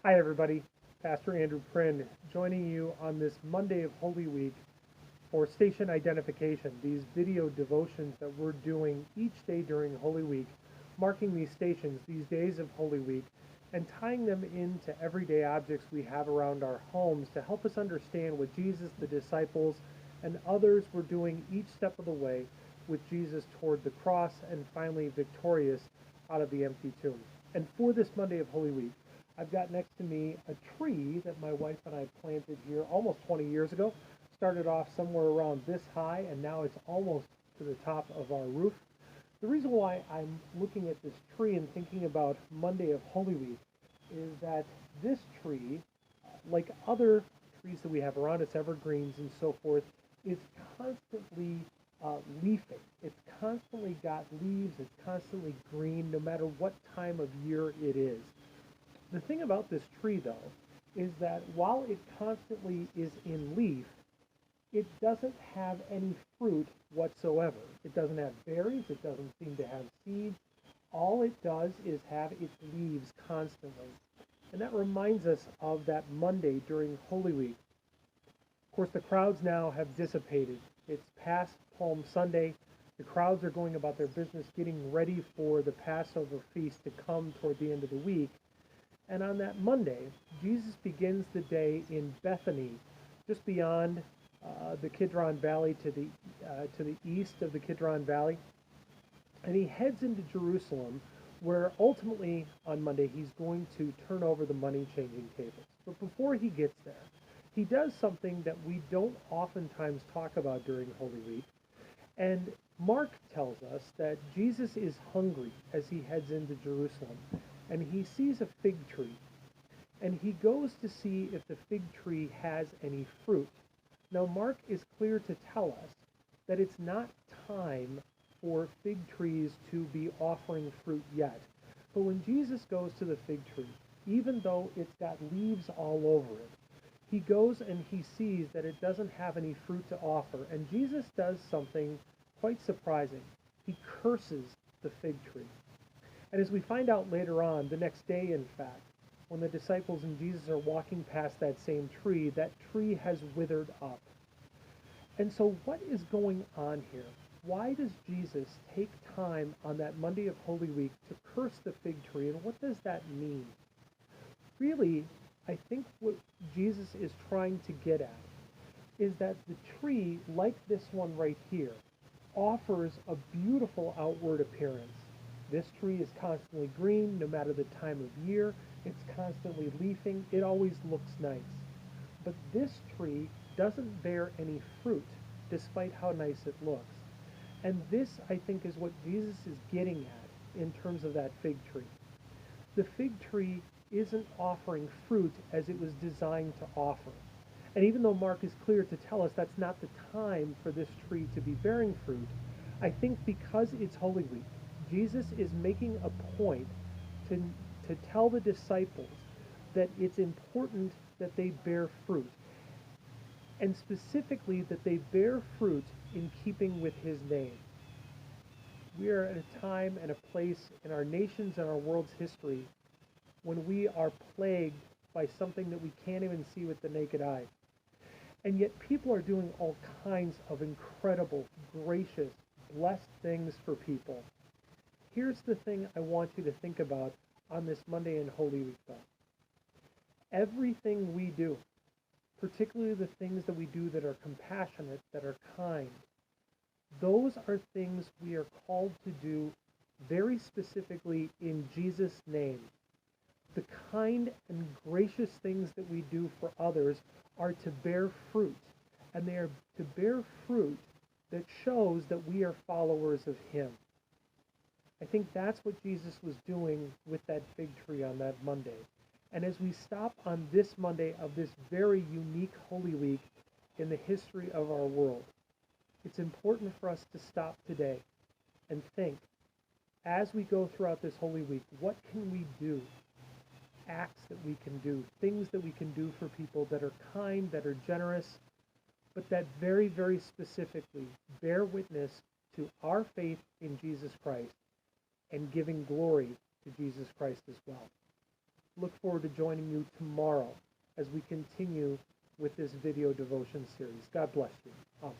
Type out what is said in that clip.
Hi, everybody. Pastor Andrew Prin joining you on this Monday of Holy Week for station identification, these video devotions that we're doing each day during Holy Week, marking these stations, these days of Holy Week, and tying them into everyday objects we have around our homes to help us understand what Jesus, the disciples, and others were doing each step of the way with Jesus toward the cross and finally victorious out of the empty tomb. And for this Monday of Holy Week, I've got next to me a tree that my wife and I planted here almost 20 years ago. Started off somewhere around this high, and now it's almost to the top of our roof. The reason why I'm looking at this tree and thinking about Monday of Holy Week is that this tree, like other trees that we have around us, evergreens and so forth, is constantly leafing. It's constantly got leaves. It's constantly green, no matter what time of year it is. The thing about this tree, though, is that while it constantly is in leaf, it doesn't have any fruit whatsoever. It doesn't have berries. It doesn't seem to have seeds. All it does is have its leaves constantly. And that reminds us of that Monday during Holy Week. Of course, the crowds now have dissipated. It's past Palm Sunday. The crowds are going about their business, getting ready for the Passover feast to come toward the end of the week. And on that Monday, Jesus begins the day in Bethany, just beyond the Kidron Valley to the east of the Kidron Valley. And he heads into Jerusalem, where ultimately on Monday he's going to turn over the money changing tables. But before he gets there, he does something that we don't oftentimes talk about during Holy Week. And Mark tells us that Jesus is hungry as he heads into Jerusalem, and he sees a fig tree, and he goes to see if the fig tree has any fruit. Now, Mark is clear to tell us that it's not time for fig trees to be offering fruit yet. But when Jesus goes to the fig tree, even though it's got leaves all over it, he goes and he sees that it doesn't have any fruit to offer. And Jesus does something quite surprising. He curses the fig tree. And as we find out later on, the next day, in fact, when the disciples and Jesus are walking past that same tree, that tree has withered up. And so what is going on here? Why does Jesus take time on that Monday of Holy Week to curse the fig tree, and what does that mean? Really, I think what Jesus is trying to get at is that the tree, like this one right here, offers a beautiful outward appearance. This tree is constantly green, no matter the time of year. It's constantly leafing. It always looks nice. But this tree doesn't bear any fruit, despite how nice it looks. And this, I think, is what Jesus is getting at in terms of that fig tree. The fig tree isn't offering fruit as it was designed to offer. And even though Mark is clear to tell us that's not the time for this tree to be bearing fruit, I think because it's Holy Week, Jesus is making a point to tell the disciples that it's important that they bear fruit, and specifically that they bear fruit in keeping with his name. We are at a time and a place in our nation's and our world's history when we are plagued by something that we can't even see with the naked eye. And yet people are doing all kinds of incredible, gracious, blessed things for people. Here's the thing I want you to think about on this Monday in Holy Week, though. Everything we do, particularly the things that we do that are compassionate, that are kind, those are things we are called to do very specifically in Jesus' name. The kind and gracious things that we do for others are to bear fruit, and they are to bear fruit that shows that we are followers of him. I think that's what Jesus was doing with that fig tree on that Monday. And as we stop on this Monday of this very unique Holy Week in the history of our world, it's important for us to stop today and think, as we go throughout this Holy Week, what can we do? Acts that we can do, things that we can do for people that are kind, that are generous, but that very, very specifically bear witness to our faith in Jesus Christ and giving glory to Jesus Christ as well. look forward to joining you tomorrow as we continue with this video devotion series. God bless you. Amen.